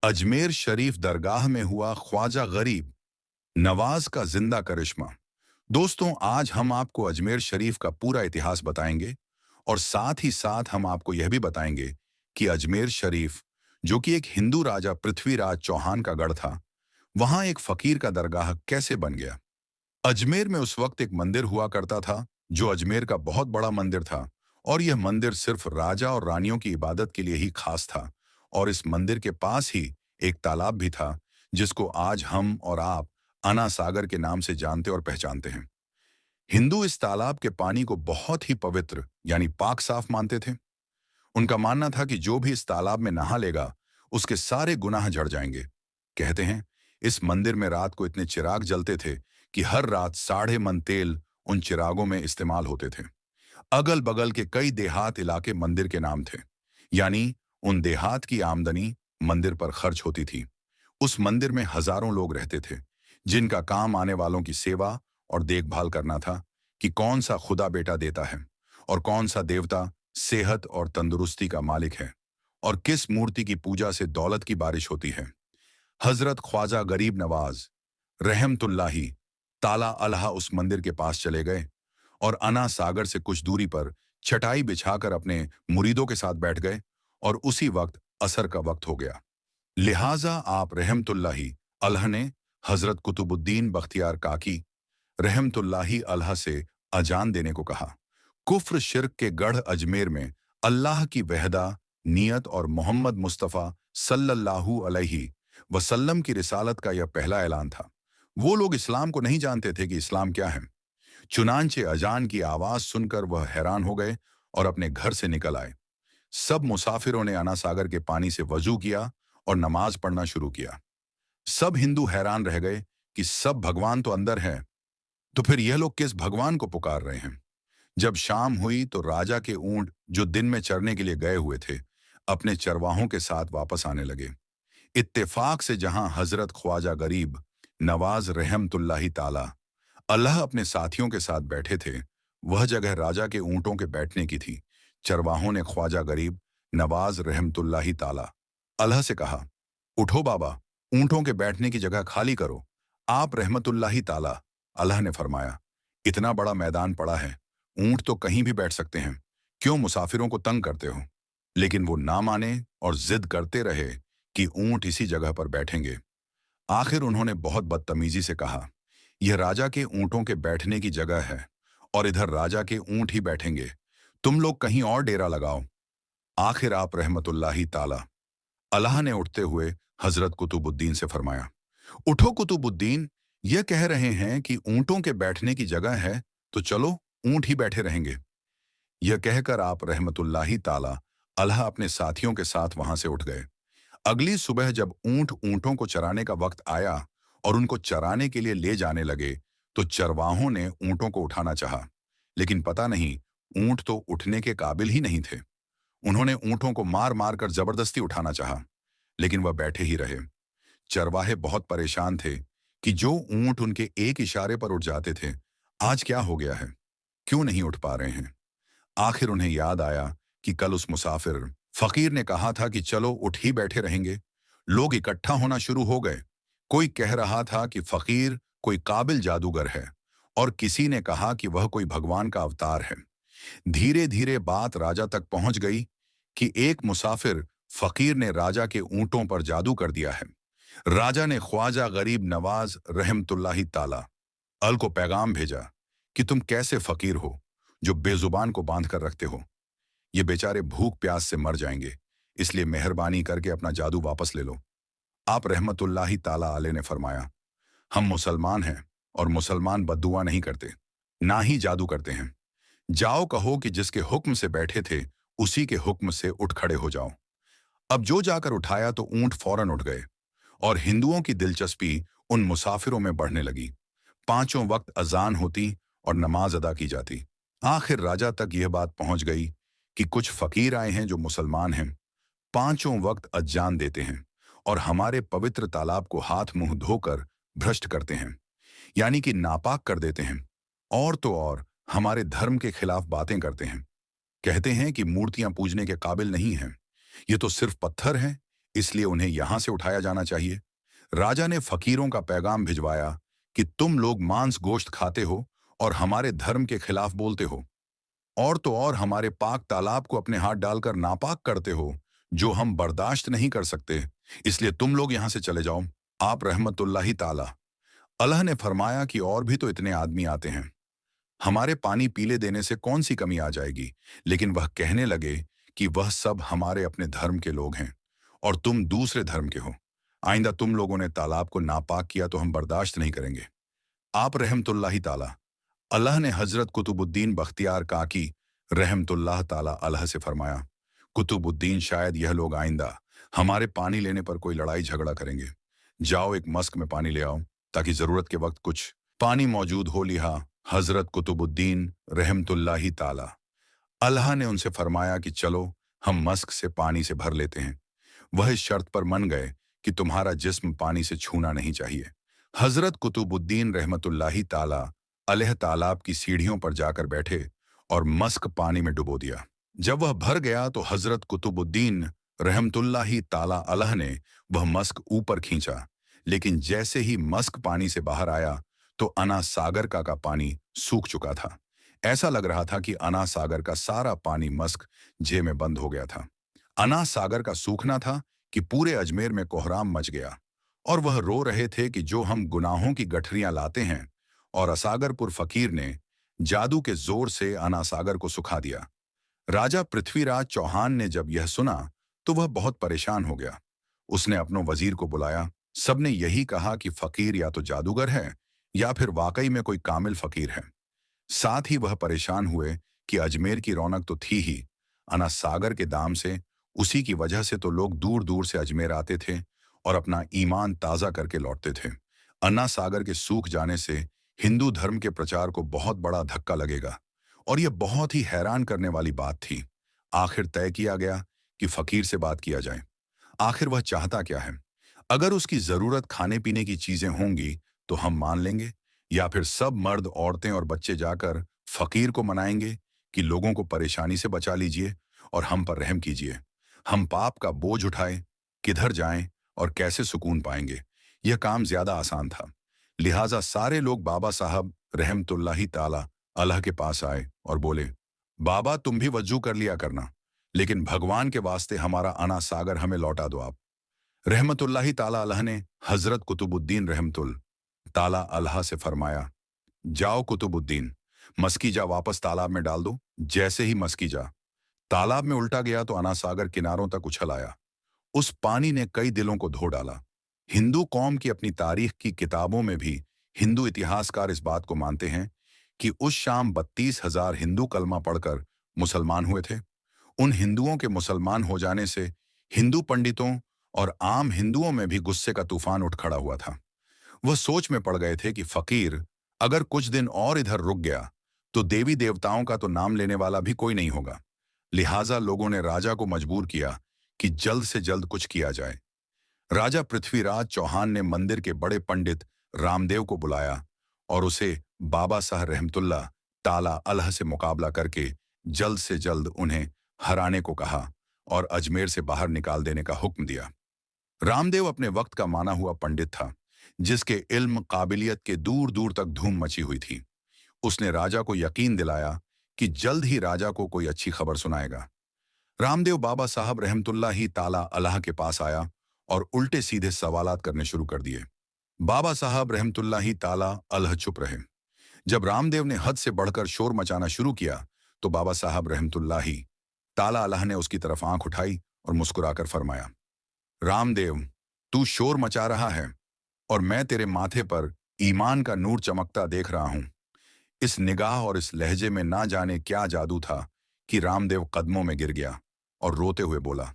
अजमेर शरीफ दरगाह में हुआ ख्वाजा गरीब नवाज का जिंदा करिश्मा। दोस्तों, आज हम आपको अजमेर शरीफ का पूरा इतिहास बताएंगे और साथ ही साथ हम आपको यह भी बताएंगे कि अजमेर शरीफ, जो कि एक हिंदू राजा पृथ्वीराज चौहान का गढ़ था, वहां एक फकीर का दरगाह कैसे बन गया। अजमेर में उस वक्त एक मंदिर हुआ करता था जो अजमेर का बहुत बड़ा मंदिर था, और यह मंदिर सिर्फ राजा और रानियों की इबादत के लिए ही खास था। और इस मंदिर के पास ही एक तालाब भी था, जिसको आज हम और आप अना सागर के नाम से जानते और पहचानते हैं। हिंदू इस तालाब के पानी को बहुत ही पवित्र यानी पाक साफ मानते थे। उनका मानना था कि जो भी इस तालाब में नहा लेगा, उसके सारे गुनाह झड़ जाएंगे। कहते हैं, इस मंदिर में रात को इतने चिराग जलते थे कि हर रात 6.5 मन तेल उन चिरागों में इस्तेमाल होते थे। अगल बगल के कई देहात इलाके मंदिर के नाम थे, यानी उन देहात की आमदनी मंदिर पर खर्च होती थी। उस मंदिर में हजारों लोग रहते थे, जिनका काम आने वालों की सेवा और देखभाल करना था कि कौन सा खुदा बेटा देता है और कौन सा देवता सेहत और तंदुरुस्ती का मालिक है, और किस मूर्ति की पूजा से दौलत की बारिश होती है। हजरत ख्वाजा गरीब नवाज रहमतुल्लाही ताला अल्लाह उस मंदिर के पास चले गए और अना सागर से कुछ दूरी पर चटाई बिछाकर अपने मुरीदों के साथ बैठ गए, और उसी वक्त असर का वक्त हो गया। लिहाजा आप रहमतुल्लाही अल्लाह ने हजरत कुतुबुद्दीन बख्तियार काकी रहमतुल्लाही अल्लाह से अजान देने को कहा। कुफ्र शिर्क के गढ़ अजमेर में अल्लाह की वहदा नियत और मोहम्मद मुस्तफ़ा सल्लल्लाहु अलैहि वसल्लम की रिसालत का यह पहला ऐलान था। वो लोग इस्लाम को नहीं जानते थे कि इस्लाम क्या है। चुनांचे अजान की आवाज सुनकर वह हैरान हो गए और अपने घर से निकल आए। सब मुसाफिरों ने अना सागर के पानी से वजू किया और नमाज पढ़ना शुरू किया। सब हिंदू हैरान रह गए कि सब भगवान तो अंदर है, तो फिर यह लोग किस भगवान को पुकार रहे हैं। जब शाम हुई तो राजा के ऊंट, जो दिन में चरने के लिए गए हुए थे, अपने चरवाहों के साथ वापस आने लगे। इत्तेफाक से जहां हजरत ख्वाजा गरीब नवाज रहमतुल्लाही ताला अल्लाह अपने साथियों के साथ बैठे थे, वह जगह राजा के ऊंटों के बैठने की थी। चरवाहों ने ख्वाजा गरीब नवाज रहमतुल्लाही ताला अल्लाह से कहा, उठो बाबा, ऊंटों के बैठने की जगह खाली करो। आप रहमतुल्लाही ताला अल्लाह ने फरमाया, इतना बड़ा मैदान पड़ा है, ऊंट तो कहीं भी बैठ सकते हैं, क्यों मुसाफिरों को तंग करते हो। लेकिन वो ना माने और जिद करते रहे कि ऊंट इसी जगह पर बैठेंगे। आखिर उन्होंने बहुत बदतमीजी से कहा, यह राजा के ऊंटों के बैठने की जगह है और इधर राजा के ऊंट ही बैठेंगे, तुम लोग कहीं और डेरा लगाओ। आखिर आप रहमतुल्लाही ताला अल्लाह ने उठते हुए हजरत कुतुबुद्दीन से फरमाया, उठो कुतुबुद्दीन, यह कह रहे हैं कि ऊंटों के बैठने की जगह है, तो चलो ऊंट ही बैठे रहेंगे। यह कहकर आप रहमतुल्लाही ताला अल्लाह अपने साथियों के साथ वहां से उठ गए। अगली सुबह जब ऊंटों को चराने का वक्त आया और उनको चराने के लिए ले जाने लगे, तो चरवाहों ने ऊंटों को उठाना चाहा, लेकिन पता नहीं, ऊंट तो उठने के काबिल ही नहीं थे। उन्होंने ऊंटों को मार मार कर जबरदस्ती उठाना चाहा, लेकिन वह बैठे ही रहे। चरवाहे बहुत परेशान थे कि जो ऊंट उनके एक इशारे पर उठ जाते थे, आज क्या हो गया है, क्यों नहीं उठ पा रहे हैं। आखिर उन्हें याद आया कि कल उस मुसाफिर फकीर ने कहा था कि चलो उठ ही बैठे रहेंगे। लोग इकट्ठा होना शुरू हो गए। कोई कह रहा था कि फकीर कोई काबिल जादूगर है, और किसी ने कहा कि वह कोई भगवान का अवतार है। धीरे धीरे बात राजा तक पहुंच गई कि एक मुसाफिर फकीर ने राजा के ऊंटों पर जादू कर दिया है। राजा ने ख्वाजा गरीब नवाज रहमतुल्लाही ताला अल को पैगाम भेजा कि तुम कैसे फकीर हो जो बेजुबान को बांध कर रखते हो। ये बेचारे भूख प्यास से मर जाएंगे, इसलिए मेहरबानी करके अपना जादू वापस ले लो। आप रहमतुल्लाही ताला अलैह ने फरमाया, हम मुसलमान हैं और मुसलमान बद्दुआ नहीं करते, ना ही जादू करते हैं। जाओ कहो कि जिसके हुक्म से बैठे थे, उसी के हुक्म से उठ खड़े हो जाओ। अब जो जाकर उठाया तो ऊंट फौरन उठ गए, और हिंदुओं की दिलचस्पी उन मुसाफिरों में बढ़ने लगी। पांचों वक्त अजान होती और नमाज अदा की जाती। आखिर राजा तक यह बात पहुंच गई कि कुछ फकीर आए हैं जो मुसलमान हैं, पांचों वक्त अजान देते हैं और हमारे पवित्र तालाब को हाथ मुंह धोकर भ्रष्ट करते हैं, यानी कि नापाक कर देते हैं, और तो और हमारे धर्म के खिलाफ बातें करते हैं। कहते हैं कि मूर्तियां पूजने के काबिल नहीं हैं, ये तो सिर्फ पत्थर हैं, इसलिए उन्हें यहां से उठाया जाना चाहिए। राजा ने फकीरों का पैगाम भिजवाया कि तुम लोग मांस गोश्त खाते हो और हमारे धर्म के खिलाफ बोलते हो, और तो और हमारे पाक तालाब को अपने हाथ डालकर नापाक करते हो, जो हम बर्दाश्त नहीं कर सकते। इसलिए तुम लोग यहां से चले जाओ। आप रहमतुल्लाहि ताला अल्लाह ने फरमाया कि और भी तो इतने आदमी आते हैं, हमारे पानी पीले देने से कौन सी कमी आ जाएगी। लेकिन वह कहने लगे कि वह सब हमारे अपने धर्म के लोग हैं और तुम दूसरे धर्म के हो। आइंदा तुम लोगों ने तालाब को नापाक किया तो हम बर्दाश्त नहीं करेंगे। आप रहमतुल्लाहि ताला अल्लाह ने हजरत कुतुबुद्दीन बख्तियार काकी रहमतुल्लाह ताला अलह से फरमाया, कुतुबुद्दीन, शायद यह लोग आइंदा हमारे पानी लेने पर कोई लड़ाई झगड़ा करेंगे। जाओ एक मस्क में पानी ले आओ ताकि जरूरत के वक्त कुछ पानी मौजूद हो। लिहा हजरत कुतुबुद्दीन रहमतुल्लाहि ताला अल्लाह ने उनसे फरमाया कि चलो हम मस्क से पानी से भर लेते हैं। वह इस शर्त पर मन गए कि तुम्हारा जिस्म पानी से छूना नहीं चाहिए। हजरत कुतुबुद्दीन रहमतुल्लाहि ताला अलह तालाब की सीढ़ियों पर जाकर बैठे और मस्क पानी में डुबो दिया। जब वह भर गया तो हजरत कुतुबुद्दीन रहमतुल्लाहि ताला अलह ने वह मस्क ऊपर खींचा, लेकिन जैसे ही मस्क पानी से बाहर आया तो अना सागर का पानी सूख चुका था। ऐसा लग रहा था कि अना सागर का सारा पानी मस्क झील में बंद हो गया था। अना सागर का सूखना था कि पूरे अजमेर में कोहराम मच गया और वह रो रहे थे कि जो हम गुनाहों की गठरियां लाते हैं, और असागरपुर फकीर ने जादू के जोर से अना सागर को सुखा दिया। राजा पृथ्वीराज चौहान ने जब यह सुना तो वह बहुत परेशान हो गया। उसने अपनों वजीर को बुलाया। सबने यही कहा कि फकीर या तो जादूगर है या फिर वाकई में कोई कामिल फकीर है। साथ ही वह परेशान हुए कि अजमेर की रौनक तो थी ही, अना सागर के दाम से, उसी की वजह से तो लोग दूर दूर से अजमेर आते थे और अपना ईमान ताज़ा करके लौटते थे। अन्ना सागर के सूख जाने से हिंदू धर्म के प्रचार को बहुत बड़ा धक्का लगेगा और यह बहुत ही हैरान करने वाली बात थी। आखिर तय किया गया कि फकीर से बात किया जाए। आखिर वह चाहता क्या है? अगर उसकी जरूरत खाने पीने की चीजें होंगी तो हम मान लेंगे, या फिर सब मर्द औरतें और बच्चे जाकर फकीर को मनाएंगे कि लोगों को परेशानी से बचा लीजिए और हम पर रहम कीजिए। हम पाप का बोझ उठाएं, किधर जाएं और कैसे सुकून पाएंगे? यह काम ज्यादा आसान था। लिहाजा सारे लोग बाबा साहब रहमतुल्लाहि ताला अल्लाह के पास आए और बोले, बाबा तुम भी वज्जू कर लिया करना, लेकिन भगवान के वास्ते हमारा अना सागर हमें लौटा दो आप। रहमतुल्लाहि ताला अल्लाह ने हजरत कुतुबुद्दीन रहमतुल ताला अल्लाह से फरमाया, जाओ कुतुबुद्दीन, मस्कीजा वापस तालाब में डाल दो। जैसे ही मस्कीजा तालाब में उल्टा गया तो अना सागर किनारों तक उछल आया। उस पानी ने कई दिलों को धो डाला। हिंदू कौम की अपनी तारीख की किताबों में भी हिंदू इतिहासकार इस बात को मानते हैं कि उस शाम 32,000 हिंदू कलमा पढ़कर मुसलमान हुए थे। उन हिंदुओं के मुसलमान हो जाने से हिंदू पंडितों और आम हिंदुओं में भी गुस्से का तूफान उठ खड़ा हुआ था। वह सोच में पड़ गए थे कि फकीर अगर कुछ दिन और इधर रुक गया तो देवी देवताओं का तो नाम लेने वाला भी कोई नहीं होगा। लिहाजा लोगों ने राजा को मजबूर किया कि जल्द से जल्द कुछ किया जाए। राजा पृथ्वीराज चौहान ने मंदिर के बड़े पंडित रामदेव को बुलाया और उसे बाबा साहब रहमतुल्लाह ताला अलह से मुकाबला करके जल्द से जल्द उन्हें हराने को कहा और अजमेर से बाहर निकाल देने का हुक्म दिया। रामदेव अपने वक्त का माना हुआ पंडित था, जिसके इल्म काबिलियत के दूर दूर तक धूम मची हुई थी। उसने राजा को यकीन दिलाया कि जल्द ही राजा को कोई अच्छी खबर सुनाएगा। रामदेव बाबा साहब रहमतुल्लाहि ताला अल्लाह के पास आया और उल्टे सीधे सवालात करने शुरू कर दिए। बाबा साहब रहमतुल्लाहि ताला अल्लाह चुप रहे। जब रामदेव ने हद से बढ़कर शोर मचाना शुरू किया तो बाबा साहब रहमतुल्लाहि ताला अल्लाह ने उसकी तरफ आंख उठाई और मुस्कुराकर फरमाया, रामदेव, तू शोर मचा रहा है और मैं तेरे माथे पर ईमान का नूर चमकता देख रहा हूं। इस निगाह और इस लहजे में ना जाने क्या जादू था कि रामदेव कदमों में गिर गया और रोते हुए बोला,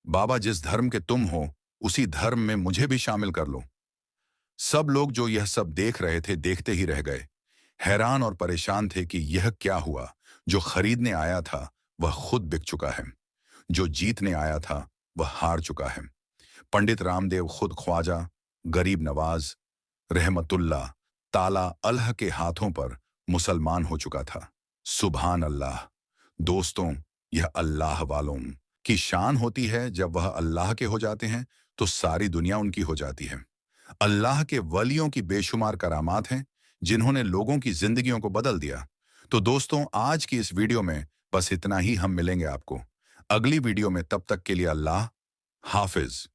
बाबा, जिस धर्म के तुम हो उसी धर्म में मुझे भी शामिल कर लो। सब लोग जो यह सब देख रहे थे देखते ही रह गए, हैरान और परेशान थे कि यह क्या हुआ। जो खरीदने आया था वह खुद बिक चुका है, जो जीतने आया था वह हार चुका है। पंडित रामदेव खुद ख्वाजा गरीब नवाज रहमतुल्लाह ताला अल्लाह के हाथों पर मुसलमान हो चुका था। सुभान अल्लाह। दोस्तों, यह अल्लाह वालों की शान होती है जब वह अल्लाह के हो जाते हैं तो सारी दुनिया उनकी हो जाती है। अल्लाह के वलियों की बेशुमार करामात हैं जिन्होंने लोगों की जिंदगियों को बदल दिया। तो दोस्तों, आज की इस वीडियो में बस इतना ही। हम मिलेंगे आपको अगली वीडियो में, तब तक के लिए अल्लाह हाफिज।